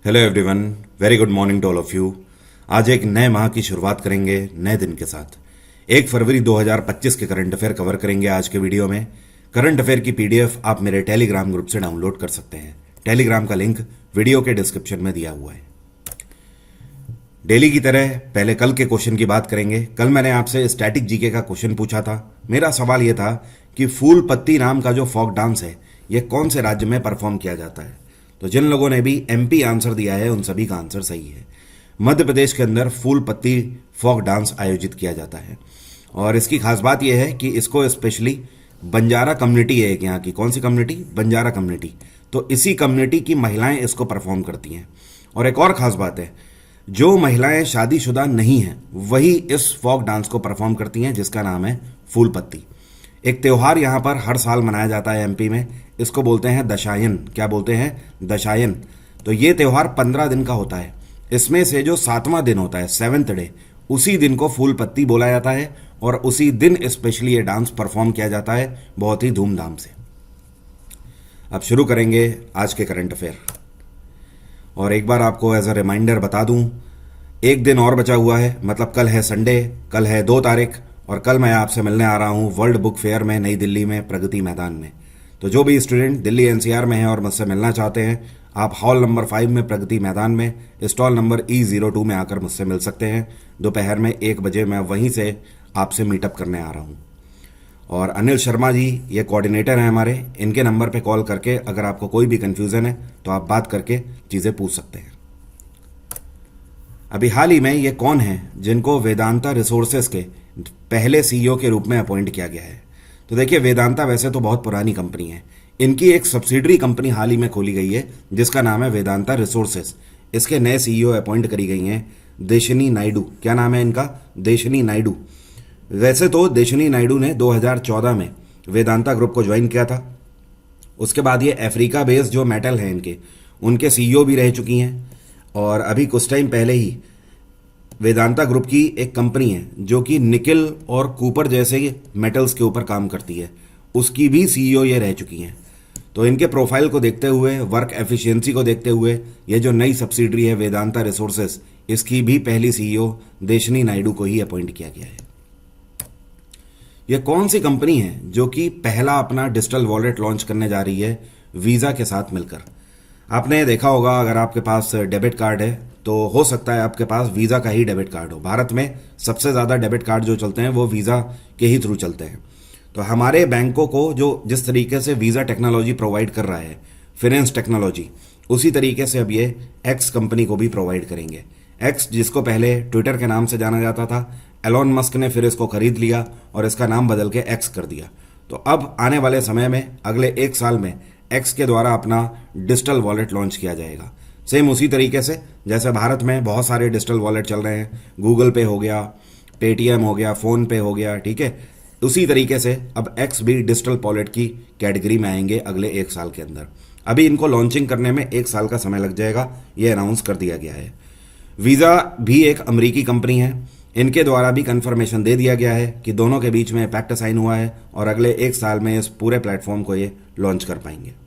Hello everyone, very good morning to all of you. आज एक नए माह की शुरुआत करेंगे नए दिन के साथ। 1 फरवरी 2025 के करंट अफेयर कवर करेंगे आज के वीडियो में। करंट अफेयर की पीडीएफ आप मेरे टेलीग्राम ग्रुप से डाउनलोड कर सकते हैं। टेलीग्राम का लिंक वीडियो के डिस्क्रिप्शन में दिया हुआ है। डेली की तरह पहले कल के क्वेश्चन की बात करेंगे। कल मैंने आपसे स्टैटिक जीके का क्वेश्चन पूछा था। मेरा सवाल यह था कि फूल पत्ती नाम का जो फोक डांस है यह कौन से राज्य में परफॉर्म किया जाता है। तो जिन लोगों ने भी एमपी आंसर दिया है उन सभी का आंसर सही है। मध्य प्रदेश के अंदर फूल पत्ती फोक डांस आयोजित किया जाता है और इसकी खास बात यह है कि इसको स्पेशली बंजारा कम्युनिटी है एक यहाँ की। कौन सी कम्युनिटी? बंजारा कम्युनिटी। तो इसी कम्युनिटी की महिलाएं इसको परफॉर्म करती हैं। और एक और खास बात है, जो महिलाएं शादीशुदा नहीं हैं वही इस फोक डांस को परफॉर्म करती हैं, जिसका नाम है फूल पत्ती। एक त्योहार यहाँ पर हर साल मनाया जाता है एमपी में। इसको बोलते हैं दशायन। क्या बोलते हैं? दशायन। तो ये त्योहार 15 दिन का होता है। इसमें से जो 7वां दिन होता है, 7th डे, उसी दिन को फूल पत्ती बोला जाता है और उसी दिन स्पेशली ये डांस परफॉर्म किया जाता है बहुत ही धूमधाम से। अब शुरू करेंगे आज के करंट अफेयर। और एक बार आपको एज अ रिमाइंडर बता दूं, एक दिन और बचा हुआ है, मतलब कल है संडे, कल है 2 तारीख और कल मैं आपसे मिलने आ रहा हूं वर्ल्ड बुक फेयर में नई दिल्ली में प्रगति मैदान में। तो जो भी स्टूडेंट दिल्ली एनसीआर में हैं और मुझसे मिलना चाहते हैं, आप हॉल नंबर 5 में प्रगति मैदान में स्टॉल नंबर E02 में आकर मुझसे मिल सकते हैं। दोपहर में 1 बजे मैं वहीं से आपसे मीटअप करने आ रहा हूं। और अनिल शर्मा जी ये कोऑर्डिनेटर हैं हमारे, इनके नंबर पे कॉल करके अगर आपको कोई भी कंफ्यूजन है तो आप बात करके चीज़ें पूछ सकते हैं। अभी हाल ही में ये कौन है जिनको वेदांता रिसोर्सेज के पहले सीईओ के रूप में अपॉइंट किया गया है? तो देखिए, वेदांता वैसे तो बहुत पुरानी कंपनी है। इनकी एक सब्सिडरी कंपनी हाल ही में खोली गई है जिसका नाम है वेदांता रिसोर्सेज। इसके नए सीईओ अपॉइंट करी गई हैं देशनी नायडू। क्या नाम है इनका? देशनी नायडू। वैसे तो देशनी नायडू ने 2014 में वेदांता ग्रुप को ज्वाइन किया था। उसके बाद ये अफ्रीका बेस्ड जो मेटल है उनके सीईओ भी रह चुकी हैं। और अभी कुछ टाइम पहले ही वेदांता ग्रुप की एक कंपनी है जो कि निकल और कूपर जैसे मेटल्स के ऊपर काम करती है, उसकी भी सीईओ ये रह चुकी हैं। तो इनके प्रोफाइल को देखते हुए, वर्क एफिशिएंसी को देखते हुए, ये जो नई सब्सिडरी है वेदांता रिसोर्सेज, इसकी भी पहली सीईओ देशनी नायडू को ही अपॉइंट किया गया है। यह कौन सी कंपनी है जो कि पहला अपना डिजिटल वॉलेट लॉन्च करने जा रही है वीज़ा के साथ मिलकर? आपने देखा होगा, अगर आपके पास डेबिट कार्ड है तो हो सकता है आपके पास वीज़ा का ही डेबिट कार्ड हो। भारत में सबसे ज़्यादा डेबिट कार्ड जो चलते हैं वो वीज़ा के ही थ्रू चलते हैं। तो हमारे बैंकों को जो जिस तरीके से वीज़ा टेक्नोलॉजी प्रोवाइड कर रहा है, फाइनेंस टेक्नोलॉजी, उसी तरीके से अब ये एक्स कंपनी को भी प्रोवाइड करेंगे। एक्स, जिसको पहले ट्विटर के नाम से जाना जाता था, एलोन मस्क ने फिर इसको खरीद लिया और इसका नाम बदल के एक्स कर दिया। तो अब आने वाले समय में, अगले 1 साल में, एक्स के द्वारा अपना डिजिटल वॉलेट लॉन्च किया जाएगा। सेम उसी तरीके से जैसे भारत में बहुत सारे डिजिटल वॉलेट चल रहे हैं, गूगल पे हो गया, पेटीएम हो गया, फ़ोन पे हो गया, ठीक है, उसी तरीके से अब एक्स भी डिजिटल वॉलेट की कैटेगरी में आएंगे अगले 1 साल के अंदर। अभी इनको लॉन्चिंग करने में 1 साल का समय लग जाएगा, ये अनाउंस कर दिया गया है। वीज़ा भी एक अमरीकी कंपनी है, इनके द्वारा भी कंफर्मेशन दे दिया गया है कि दोनों के बीच में पैक्ट साइन हुआ है और अगले 1 साल में इस पूरे प्लेटफॉर्म को ये लॉन्च कर पाएंगे।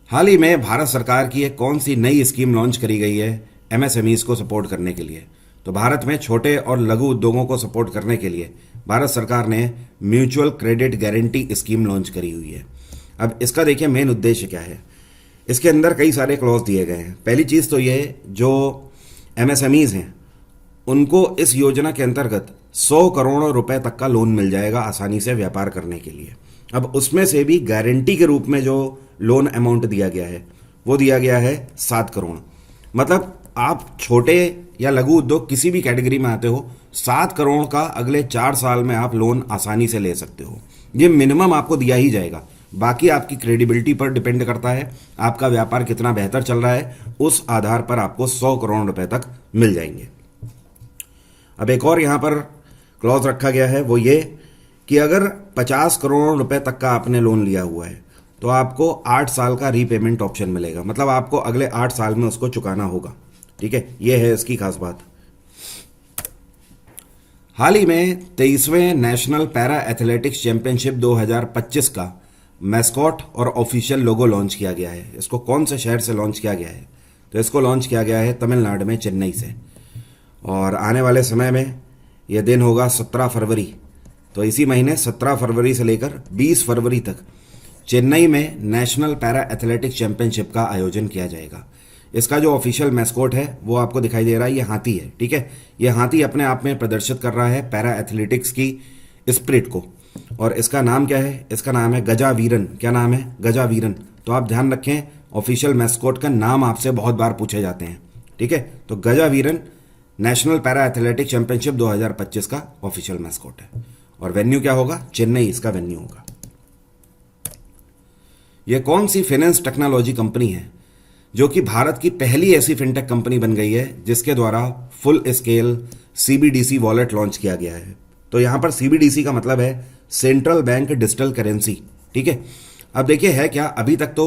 हाल ही में भारत सरकार की एक कौन सी नई स्कीम लॉन्च करी गई है एमएसएमईज को सपोर्ट करने के लिए? तो भारत में छोटे और लघु उद्योगों को सपोर्ट करने के लिए भारत सरकार ने mutual credit guarantee scheme launch करी हुई है। अब इसका देखिए मेन उद्देश्य क्या है। इसके अंदर कई सारे क्लॉज दिए गए हैं। पहली चीज़ तो ये, जो एमएसएमईज हैं उनको इस योजना के अंतर्गत 100 करोड़ रुपए तक का लोन मिल जाएगा आसानी से व्यापार करने के लिए। अब उसमें से भी गारंटी के रूप में जो लोन अमाउंट दिया गया है वो दिया गया है 7 करोड़। मतलब आप छोटे या लघु उद्योग किसी भी कैटेगरी में आते हो, 7 करोड़ का अगले 4 साल में आप लोन आसानी से ले सकते हो। ये मिनिमम आपको दिया ही जाएगा, बाकी आपकी क्रेडिबिलिटी पर डिपेंड करता है, आपका व्यापार कितना बेहतर चल रहा है, उस आधार पर आपको 100 करोड़ रुपए तक मिल जाएंगे। अब एक और यहाँ पर क्लॉज रखा गया है, वो ये कि अगर 50 करोड़ रुपए तक का आपने लोन लिया हुआ है तो आपको 8 साल का रीपेमेंट ऑप्शन मिलेगा। मतलब आपको अगले 8 साल में उसको चुकाना होगा, ठीक है, ये है इसकी खास बात। हाल ही में 23वें नेशनल पैरा एथलेटिक्स चैंपियनशिप 2025 का मैस्कॉट और ऑफिशियल लोगो लॉन्च किया गया है। इसको कौन से शहर से लॉन्च किया गया है? तो इसको लॉन्च किया गया है तमिलनाडु में, चेन्नई से। और आने वाले समय में यह दिन होगा 17 फरवरी। तो इसी महीने 17 फरवरी से लेकर 20 फरवरी तक चेन्नई में नेशनल पैरा एथलेटिक्स चैंपियनशिप का आयोजन किया जाएगा। इसका जो ऑफिशियल मैस्कॉट है वो आपको दिखाई दे रहा है, ये हाथी है, ठीक है। ये हाथी अपने आप में प्रदर्शित कर रहा है पैरा एथलेटिक्स की स्पिरिट को। और इसका नाम क्या है? इसका नाम है गजा वीरन। क्या नाम है? गजा वीरन। तो आप ध्यान रखें, ऑफिशियल मैस्कॉट का नाम आपसे बहुत बार पूछे जाते हैं, ठीक है। तो गजा वीरन नेशनल पैरा एथलेटिक चैंपियनशिप 2025 का ऑफिशियल मैस्कॉट है। और वेन्यू क्या होगा? चेन्नई इसका वेन्यू होगा। यह कौन सी फाइनेंस टेक्नोलॉजी कंपनी है जो कि भारत की पहली ऐसी फिनटेक कंपनी बन गई है जिसके द्वारा full scale CBDC wallet launch किया गया है? तो यहां पर सीबीडीसी का मतलब है सेंट्रल बैंक डिजिटल करेंसी, ठीक है। अब देखिए है क्या, अभी तक तो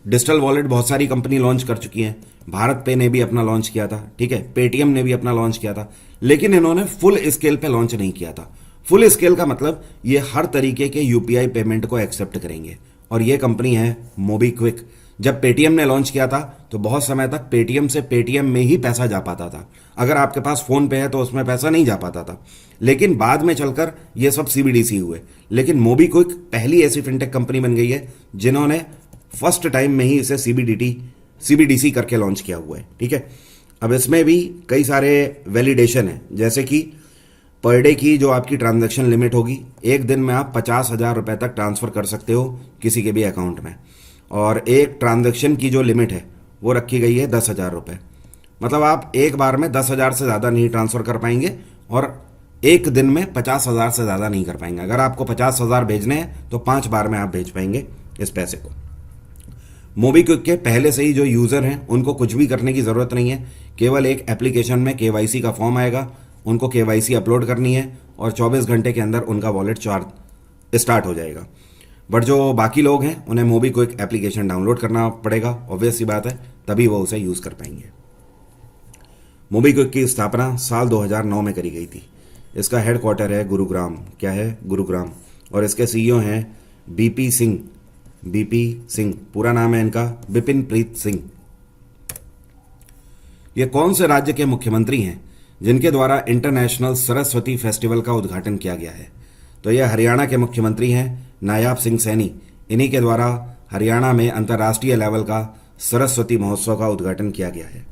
डिजिटल वॉलेट बहुत सारी कंपनी लॉन्च कर चुकी हैं। भारत पे ने भी अपना लॉन्च किया था, ठीक है, पेटीएम ने भी अपना लॉन्च किया था, लेकिन इन्होंने फुल स्केल पे लॉन्च नहीं किया था। फुल स्केल का मतलब ये हर तरीके के यूपीआई पेमेंट को एक्सेप्ट करेंगे। और ये कंपनी है मोबीक्विक। जब पेटीएम ने लॉन्च किया था तो बहुत समय तक पेटीएम से पेटीएम में ही पैसा जा पाता था। अगर आपके पास फोन पे है तो उसमें पैसा नहीं जा पाता था, लेकिन बाद में चलकर ये सब सीबीडीसी हुए। लेकिन मोबीक्विक पहली ऐसी फिनटेक कंपनी बन गई है जिन्होंने फर्स्ट टाइम में ही इसे सीबीडीसी करके लॉन्च किया हुआ है, ठीक है। अब इसमें भी कई सारे वैलिडेशन है, जैसे कि पर डे की जो आपकी ट्रांजैक्शन लिमिट होगी, एक दिन में आप 50,000 रुपए तक ट्रांसफर कर सकते हो किसी के भी अकाउंट में। और एक ट्रांजैक्शन की जो लिमिट है वो रखी गई है 10,000 रुपए। मतलब आप एक बार में 10,000 से ज़्यादा नहीं ट्रांसफर कर पाएंगे और एक दिन में 50,000 से ज़्यादा नहीं कर पाएंगे। अगर आपको 50,000 भेजने हैं तो 5 बार में आप भेज पाएंगे इस पैसे को। मोबीक्विक के पहले से ही जो यूज़र हैं उनको कुछ भी करने की ज़रूरत नहीं है। केवल एक एप्लीकेशन में केवाईसी का फॉर्म आएगा, उनको केवाईसी अपलोड करनी है और 24 घंटे के अंदर उनका वॉलेट चार्ज स्टार्ट हो जाएगा। बट जो बाकी लोग हैं उन्हें मोबीक्विक एप्लीकेशन डाउनलोड करना पड़ेगा, ऑब्वियस सी बात है, तभी वो उसे यूज़ कर पाएंगे। मोबीक्विक की स्थापना साल 2009 में करी गई थी। इसका हेडक्वार्टर है गुरुग्राम। क्या है? गुरुग्राम। और इसके सीईओ हैं बीपी सिंह। पूरा नाम है इनका बिपिन प्रीत सिंह। ये कौन से राज्य के मुख्यमंत्री हैं जिनके द्वारा इंटरनेशनल सरस्वती फेस्टिवल का उद्घाटन किया गया है? तो यह हरियाणा के मुख्यमंत्री हैं नायाब सिंह सैनी। इन्हीं के द्वारा हरियाणा में अंतर्राष्ट्रीय लेवल का सरस्वती महोत्सव का उद्घाटन किया गया है।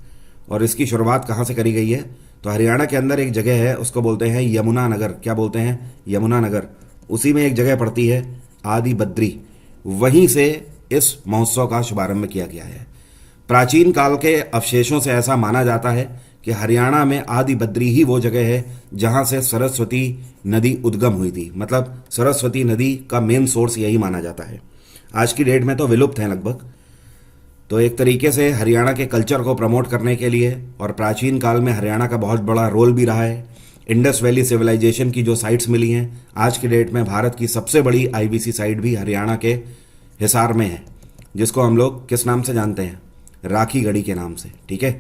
और इसकी शुरुआत कहाँ से करी गई है? तो हरियाणा के अंदर एक जगह है, उसको बोलते हैं यमुना नगर। क्या बोलते हैं? यमुना नगर। उसी में एक जगह पड़ती है आदि बद्री, वहीं से इस महोत्सव का शुभारंभ किया गया है। प्राचीन काल के अवशेषों से ऐसा माना जाता है कि हरियाणा में आदि बद्री ही वो जगह है जहां से सरस्वती नदी उद्गम हुई थी। मतलब सरस्वती नदी का मेन सोर्स यही माना जाता है। आज की डेट में तो विलुप्त हैं लगभग। तो एक तरीके से हरियाणा के कल्चर को प्रमोट करने के लिए, और प्राचीन काल में हरियाणा का बहुत बड़ा रोल भी रहा है। इंडस वैली सिविलाइजेशन की जो साइट्स मिली हैं, आज की डेट में भारत की सबसे बड़ी आईबीसी साइट भी हरियाणा के हिसार में है, जिसको हम लोग किस नाम से जानते हैं? राखी गढ़ी के नाम से, ठीक है।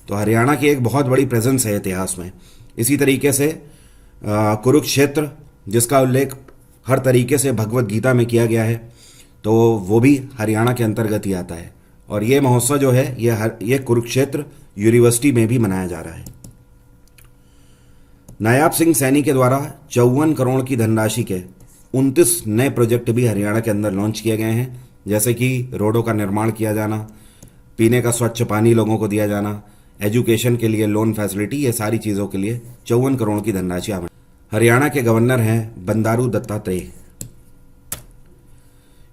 तो हरियाणा की एक बहुत बड़ी प्रेजेंस है इतिहास में। इसी तरीके से कुरुक्षेत्र, जिसका उल्लेख हर तरीके से भगवत गीता में किया गया है, तो वो भी हरियाणा के अंतर्गत ही आता है। और ये महोत्सव जो है ये कुरुक्षेत्र यूनिवर्सिटी में भी मनाया जा रहा है। नायाब सिंह सैनी के द्वारा 54 करोड़ की धनराशि के 29 नए प्रोजेक्ट भी हरियाणा के अंदर लॉन्च किए गए हैं, जैसे कि रोडों का निर्माण किया जाना, पीने का स्वच्छ पानी लोगों को दिया जाना, एजुकेशन के लिए लोन फैसिलिटी, ये सारी चीज़ों के लिए 54 करोड़ की धनराशि हरियाणा के गवर्नर हैं बंडारू दत्तात्रेय।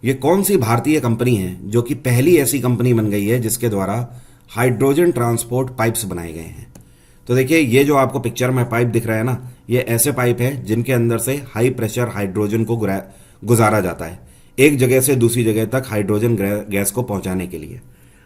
ये कौन सी भारतीय कंपनी है जो कि पहली ऐसी कंपनी बन गई है जिसके द्वारा हाइड्रोजन ट्रांसपोर्ट पाइप्स बनाए गए हैं? तो देखिए, ये जो आपको पिक्चर में पाइप दिख रहा है ना, ये ऐसे पाइप है जिनके अंदर से हाई प्रेशर हाइड्रोजन को गुजारा जाता है एक जगह से दूसरी जगह तक हाइड्रोजन गैस को पहुंचाने के लिए।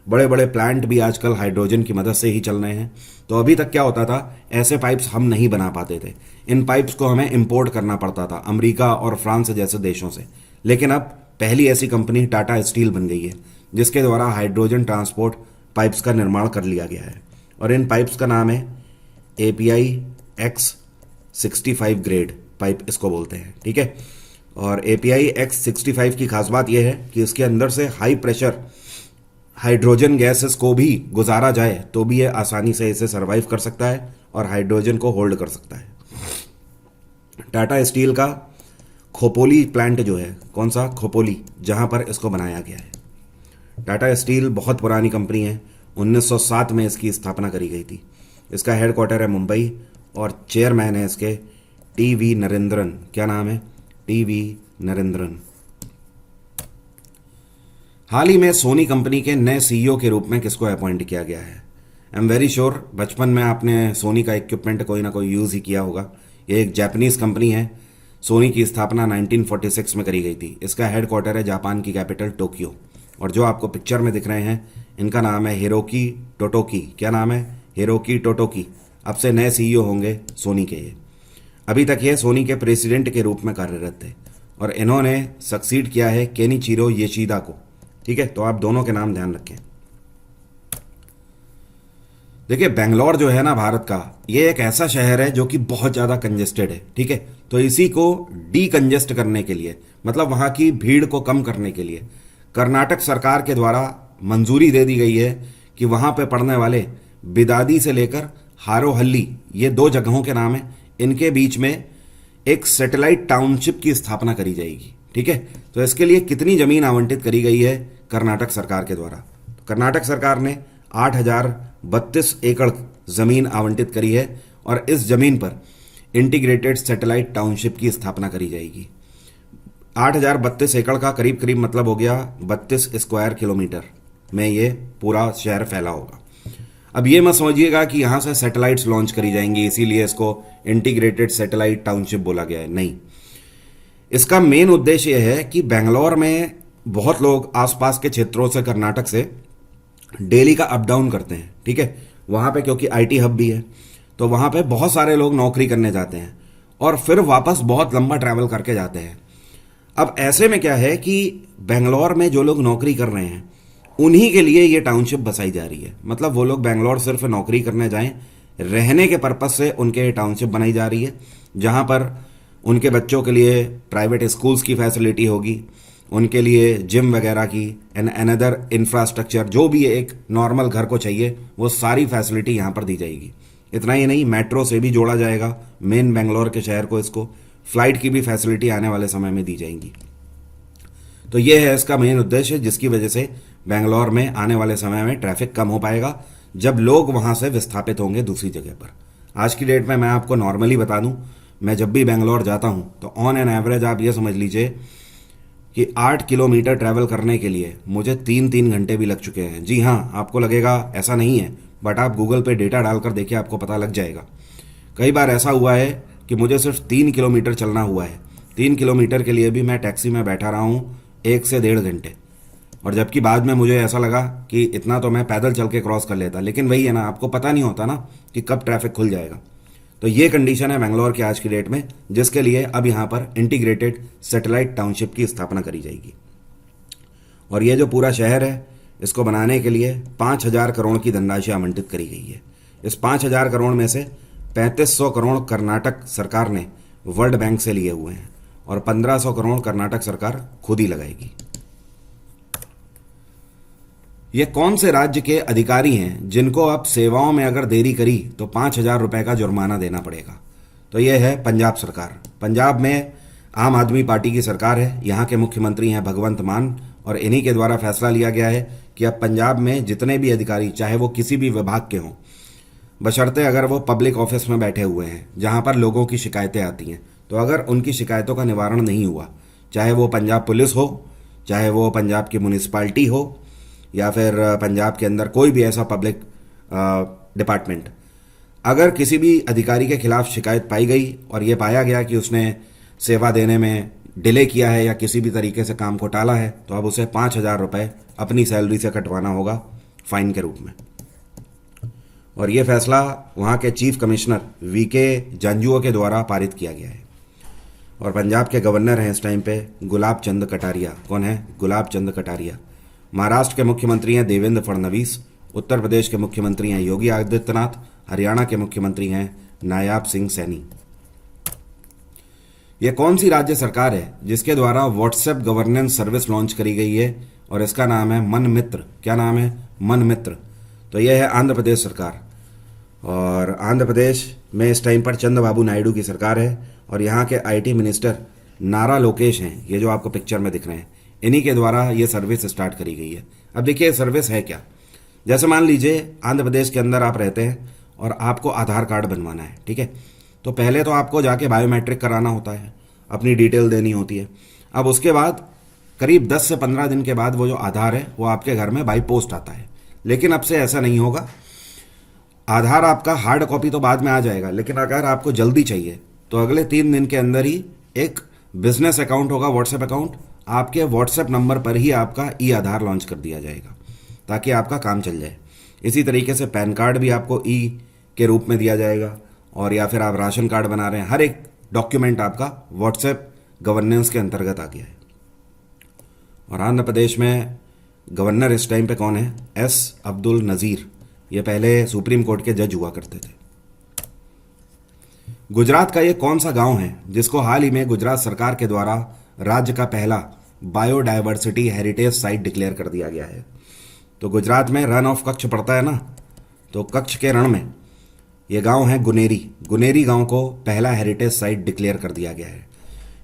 बड़े बड़े प्लांट भी आजकल हाइड्रोजन की मदद से ही चल रहे हैं। तो अभी तक क्या होता था, ऐसे पाइप्स हम नहीं बना पाते थे। इन पाइप्स को हमें इंपोर्ट करना पड़ता था अमेरिका और फ्रांस जैसे देशों से। लेकिन अब पहली ऐसी कंपनी टाटा स्टील बन गई है जिसके द्वारा हाइड्रोजन ट्रांसपोर्ट पाइप्स का निर्माण कर लिया गया है। और इन पाइप्स का नाम है API X65 ग्रेड पाइप, इसको बोलते हैं, ठीक है। और API X65 की खास बात यह है कि इसके अंदर से हाई प्रेशर हाइड्रोजन गैसेस को भी गुजारा जाए तो भी ये आसानी से इसे सरवाइव कर सकता है और हाइड्रोजन को होल्ड कर सकता है। टाटा स्टील का खोपोली प्लांट जो है, कौन सा खोपोली, जहां पर इसको बनाया गया है। टाटा स्टील बहुत पुरानी कंपनी है, 1907 में इसकी स्थापना करी गई थी। इसका हेडक्वार्टर है मुंबई और चेयरमैन है इसके TV नरेंद्रन। क्या नाम है? TV नरेंद्रन। हाल ही में सोनी कंपनी के नए CEO के रूप में किसको अपॉइंट किया गया है? आई एम वेरी श्योर बचपन में आपने सोनी का इक्विपमेंट कोई ना कोई यूज़ ही किया होगा। ये एक जापानीज कंपनी है। सोनी की स्थापना 1946 में करी गई थी। इसका हेडक्वार्टर है जापान की कैपिटल टोक्यो। और जो आपको पिक्चर में दिख रहे हैं इनका नाम है हिरोकी टोटोकी। क्या नाम है? हिरोकी टोटोकी। अब से नए CEO होंगे सोनी के ये। अभी तक ये सोनी के प्रेसिडेंट के रूप में कार्यरत थे और इन्होंने सक्सीड किया है केनिचिरो येशिदा को। ठीक है, तो आप दोनों के नाम ध्यान रखें। देखिए, बेंगलोर जो है ना भारत का, ये एक ऐसा शहर है जो कि बहुत ज़्यादा कंजेस्टेड है। ठीक है, तो इसी को डीकंजेस्ट करने के लिए, मतलब वहाँ की भीड़ को कम करने के लिए कर्नाटक सरकार के द्वारा मंजूरी दे दी गई है कि वहाँ पे पड़ने वाले बिदादी से लेकर हारोहल्ली, ये 2 जगहों के नाम है, इनके बीच में एक सैटेलाइट टाउनशिप की स्थापना करी जाएगी। ठीक है, तो इसके लिए कितनी ज़मीन आवंटित करी गई है कर्नाटक सरकार के द्वारा? तो कर्नाटक सरकार ने 8032 एकड़ ज़मीन आवंटित करी है और इस ज़मीन पर इंटीग्रेटेड सैटेलाइट टाउनशिप की स्थापना करी जाएगी। 8032 एकड़ का करीब करीब मतलब हो गया 32 स्क्वायर किलोमीटर में ये पूरा शहर फैला होगा। अब ये मत समझिएगा कि यहाँ से सैटेलाइट्स लॉन्च करी जाएंगी इसीलिए इसको इंटीग्रेटेड सैटेलाइट टाउनशिप बोला गया है, नहीं। इसका मेन उद्देश्य यह है कि बेंगलोर में बहुत लोग आसपास के क्षेत्रों से, कर्नाटक से डेली का अप डाउन करते हैं। ठीक है, वहाँ पे क्योंकि IT हब भी है तो वहाँ पे बहुत सारे लोग नौकरी करने जाते हैं और फिर वापस बहुत लंबा ट्रैवल करके जाते हैं। अब ऐसे में क्या है कि बेंगलोर में जो लोग नौकरी कर रहे हैं उन्हीं के लिए ये टाउनशिप बसाई जा रही है। मतलब वो लोग बेंगलोर सिर्फ नौकरी करने जाएं, रहने के पर्पज से उनके टाउनशिप बनाई जा रही है, जहाँ पर उनके बच्चों के लिए प्राइवेट स्कूल्स की फैसिलिटी होगी, उनके लिए जिम वगैरह की एंड अनदर इंफ्रास्ट्रक्चर, जो भी एक नॉर्मल घर को चाहिए वो सारी फैसिलिटी यहाँ पर दी जाएगी। इतना ही नहीं, मेट्रो से भी जोड़ा जाएगा मेन बेंगलोर के शहर को, इसको फ्लाइट की भी फैसिलिटी आने वाले समय में दी जाएंगी। तो ये है इसका मेन उद्देश्य, जिसकी वजह से बेंगलोर में आने वाले समय में ट्रैफिक कम हो पाएगा जब लोग वहाँ से विस्थापित होंगे दूसरी जगह पर। आज की डेट में मैं आपको नॉर्मली बता दूं, मैं जब भी बेंगलोर जाता हूँ तो ऑन एन एवरेज आप ये समझ लीजिए कि 8 किलोमीटर ट्रैवल करने के लिए मुझे 3-3 घंटे भी लग चुके हैं। जी हाँ, आपको लगेगा ऐसा नहीं है, बट आप गूगल पे डेटा डालकर देखिए, आपको पता लग जाएगा। कई बार ऐसा हुआ है कि मुझे सिर्फ 3 किलोमीटर चलना हुआ है, 3 किलोमीटर के लिए भी मैं टैक्सी में बैठा रहा हूँ 1 से 1.5 घंटे, और जबकि बाद में मुझे ऐसा लगा कि इतना तो मैं पैदल चल के क्रॉस कर लेता। लेकिन वही है ना, आपको पता नहीं होता ना कि कब ट्रैफिक खुल जाएगा। तो ये कंडीशन है बेंगलोर की आज की डेट में, जिसके लिए अब यहाँ पर इंटीग्रेटेड सैटेलाइट टाउनशिप की स्थापना करी जाएगी। और ये जो पूरा शहर है, इसको बनाने के लिए 5,000 करोड़ की धनराशि आवंटित करी गई है। इस 5,000 करोड़ में से 3500 करोड़ कर्नाटक सरकार ने वर्ल्ड बैंक से लिए हुए हैं और 1500 करोड़ कर्नाटक सरकार खुद ही लगाएगी। ये कौन से राज्य के अधिकारी हैं जिनको अब सेवाओं में अगर देरी करी तो 5,000 रुपए का जुर्माना देना पड़ेगा? तो ये है पंजाब सरकार। पंजाब में आम आदमी पार्टी की सरकार है, यहाँ के मुख्यमंत्री हैं भगवंत मान, और इन्हीं के द्वारा फैसला लिया गया है कि अब पंजाब में जितने भी अधिकारी, चाहे वो किसी भी विभाग के हों, बशर्ते अगर वो पब्लिक ऑफिस में बैठे हुए हैं जहाँ पर लोगों की शिकायतें आती हैं, तो अगर उनकी शिकायतों का निवारण नहीं हुआ, चाहे वो पंजाब पुलिस हो, चाहे वो पंजाब की म्यूनिसिपालिटी हो, या फिर पंजाब के अंदर कोई भी ऐसा पब्लिक डिपार्टमेंट, अगर किसी भी अधिकारी के खिलाफ शिकायत पाई गई और ये पाया गया कि उसने सेवा देने में डिले किया है या किसी भी तरीके से काम को टाला है, तो अब उसे 5,000 रुपये अपनी सैलरी से कटवाना होगा फाइन के रूप में। और ये फैसला वहाँ के चीफ कमिश्नर VK जंजुओ के द्वारा पारित किया गया है। और पंजाब के गवर्नर हैं इस टाइम पे गुलाब चंद कटारिया। कौन है? गुलाब चंद कटारिया। महाराष्ट्र के मुख्यमंत्री हैं देवेंद्र फडणवीस, उत्तर प्रदेश के मुख्यमंत्री हैं योगी आदित्यनाथ, हरियाणा के मुख्यमंत्री हैं नायाब सिंह सैनी। ये कौन सी राज्य सरकार है जिसके द्वारा व्हाट्सएप गवर्नेंस सर्विस लॉन्च करी गई है और इसका नाम है मन मित्र। क्या नाम है? मन मित्र। तो यह है आंध्र प्रदेश सरकार। और आंध्र प्रदेश में इस टाइम पर चंद्रबाबू नायडू की सरकार है और यहाँ के आईटी मिनिस्टर नारा लोकेश हैं, ये जो आपको पिक्चर में दिख रहे हैं, इन्हीं के द्वारा ये सर्विस स्टार्ट करी गई है। अब देखिए सर्विस है क्या। जैसे मान लीजिए आंध्र प्रदेश के अंदर आप रहते हैं और आपको आधार कार्ड बनवाना है, ठीक है। तो पहले तो आपको जाके बायोमेट्रिक कराना होता है, अपनी डिटेल देनी होती है। अब उसके बाद करीब 10 से 15 दिन के बाद वो जो आधार है वो आपके घर में बाई पोस्ट आता है। लेकिन अब से ऐसा नहीं होगा। आधार आपका हार्ड कॉपी तो बाद में आ जाएगा, लेकिन अगर आपको जल्दी चाहिए तो अगले 3 दिन के अंदर ही एक बिजनेस अकाउंट होगा, व्हाट्सएप अकाउंट, आपके व्हाट्सएप नंबर पर ही आपका ई आधार लॉन्च कर दिया जाएगा ताकि आपका काम चल जाए। इसी तरीके से पैन कार्ड भी आपको ई के रूप में दिया जाएगा, और या फिर आप राशन कार्ड बना रहे हैं, हर एक डॉक्यूमेंट आपका व्हाट्सएप गवर्नेंस के अंतर्गत आ गया है। और आंध्र प्रदेश में गवर्नर इस टाइम पे कौन है? एस अब्दुल नज़ीर। ये पहले सुप्रीम कोर्ट के जज हुआ करते थे। गुजरात का ये कौन सा गांव है जिसको हाल ही में गुजरात सरकार के द्वारा राज्य का पहला बायोडायवर्सिटी हेरिटेज साइट डिक्लेयर कर दिया गया है? तो गुजरात में रन ऑफ कच्छ पड़ता है ना, तो कच्छ के रण में ये गांव है गुनेरी। गुनेरी गांव को पहला हेरिटेज साइट डिक्लेयर कर दिया गया है।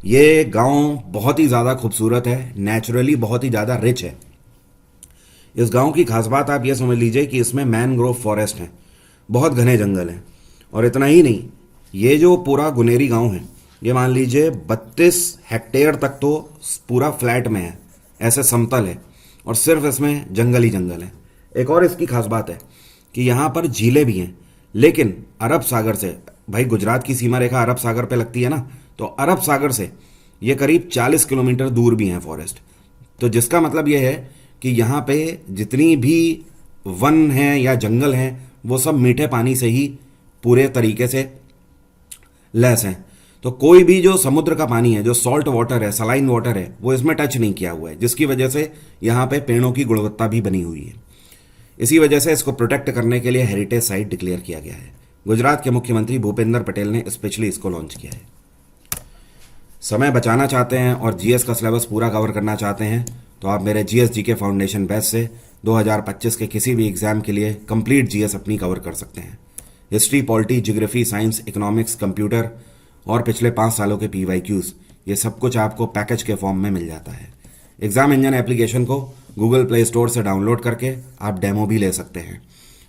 ये गांव बहुत ही ज़्यादा खूबसूरत है, नेचुरली बहुत ही ज़्यादा रिच है। इस गांव की खास बात आप ये समझ लीजिए कि इसमें मैनग्रोव फॉरेस्ट है, बहुत घने जंगल हैं। और इतना ही नहीं, ये जो पूरा गुनेरी गांव है ये मान लीजिए 32 हेक्टेयर तक तो पूरा फ्लैट में है, ऐसे समतल है, और सिर्फ इसमें जंगल ही जंगल है। एक और इसकी खास बात है कि यहाँ पर झीलें भी हैं, लेकिन अरब सागर से, भाई गुजरात की सीमा रेखा अरब सागर पे लगती है ना, तो अरब सागर से ये करीब 40 किलोमीटर दूर भी हैं फॉरेस्ट। तो जिसका मतलब ये है कि यहाँ पे जितनी भी वन हैं या जंगल हैं वो सब मीठे पानी से ही पूरे तरीके से लैस हैं। तो कोई भी जो समुद्र का पानी है, जो सॉल्ट वाटर है, सलाइन वाटर है, वो इसमें टच नहीं किया हुआ है, जिसकी वजह से यहाँ पे पेड़ों की गुणवत्ता भी बनी हुई है। इसी वजह से इसको प्रोटेक्ट करने के लिए हेरिटेज साइट डिक्लेयर किया गया है। गुजरात के मुख्यमंत्री भूपेंद्र पटेल ने स्पेशली इसको लॉन्च किया है। समय बचाना चाहते हैं और जीएस का सिलेबस पूरा कवर करना चाहते हैं तो आप मेरे जीएस जीके फाउंडेशन बैच से 2025 के किसी भी एग्जाम के लिए कंप्लीट जीएस अपनी कवर कर सकते हैं। History, polity, geography, science, economics, computer और पिछले 5 सालों के पीवाईक्यूज, ये सब कुछ आपको पैकेज के फॉर्म में मिल जाता है। एग्जाम इंजन एप्लीकेशन को गूगल प्ले स्टोर से डाउनलोड करके आप डेमो भी ले सकते हैं।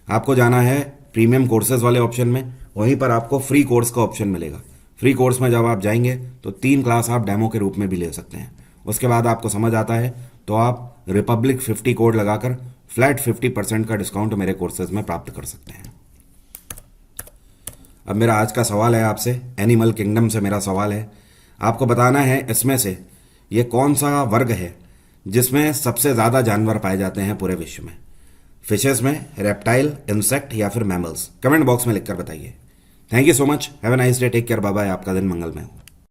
आपको जाना है प्रीमियम कोर्सेज वाले ऑप्शन में, वहीं पर आपको फ्री कोर्स का ऑप्शन मिलेगा। फ्री कोर्स में जब आप जाएंगे तो 3 क्लास आप डेमो के रूप में भी ले सकते हैं। उसके बाद आपको समझ आता है तो आप रिपब्लिक 50 कोड लगाकर फ्लैट 50% का डिस्काउंट मेरे कोर्सेज में प्राप्त कर सकते हैं। अब मेरा आज का सवाल है आपसे, एनिमल किंगडम से मेरा सवाल है, आपको बताना है इसमें से ये कौन सा वर्ग है जिसमें सबसे ज़्यादा जानवर पाए जाते हैं पूरे विश्व में? फिशेस में, रेप्टाइल, इंसेक्ट या फिर मैमल्स? कमेंट बॉक्स में लिखकर बताइए। Thank you so much, have a nice day, take care, bye bye, आपका दिन मंगलमय हो।